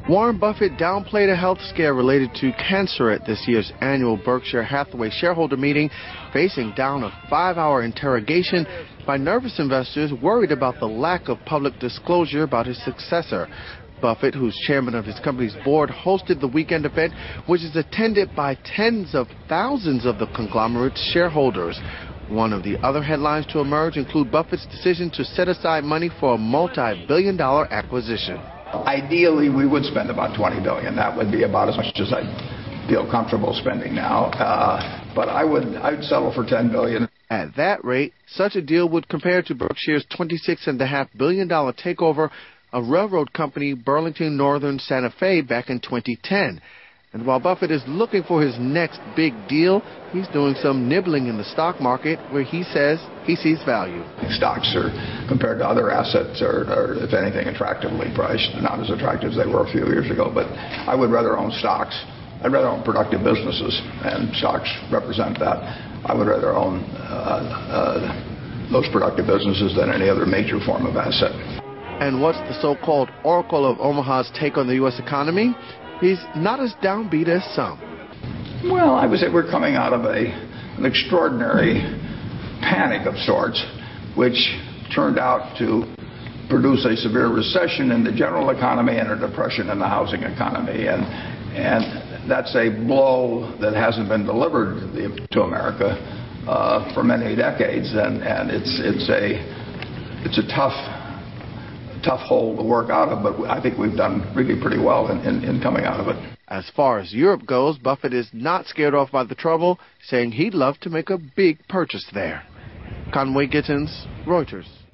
Warren Buffett downplayed a health scare related to cancer at this year's annual Berkshire Hathaway shareholder meeting, facing down a 5-hour interrogation by nervous investors worried about the lack of public disclosure about his successor. Buffett, who's chairman of his company's board, hosted the weekend event, which is attended by tens of thousands of the conglomerate's shareholders. One of the other headlines to emerge include Buffett's decision to set aside money for a multi-billion-dollar acquisition. Ideally, we would spend about $20 billion. That would be about as much as I feel comfortable spending now. But I'd settle for $10 billion. At that rate, such a deal would compare to Berkshire's $26.5 billion takeover of railroad company Burlington Northern Santa Fe back in 2010. And while Buffett is looking for his next big deal, he's doing some nibbling in the stock market where he says he sees value. Stocks are, compared to other assets, are, if anything, attractively priced. Not as attractive as they were a few years ago, but I would rather own stocks. I'd rather own productive businesses, and stocks represent that. I would rather own those productive businesses than any other major form of asset. And what's the so-called Oracle of Omaha's take on the U.S. economy? He's not as downbeat as some. Well, I would say we're coming out of an extraordinary panic of sorts, which turned out to produce a severe recession in the general economy and a depression in the housing economy. And that's a blow that hasn't been delivered to America for many decades. And it's a tough hole to work out of, but I think we've done really pretty well in coming out of it. As far as Europe goes, Buffett is not scared off by the trouble, saying he'd love to make a big purchase there. Conway Gittins, Reuters.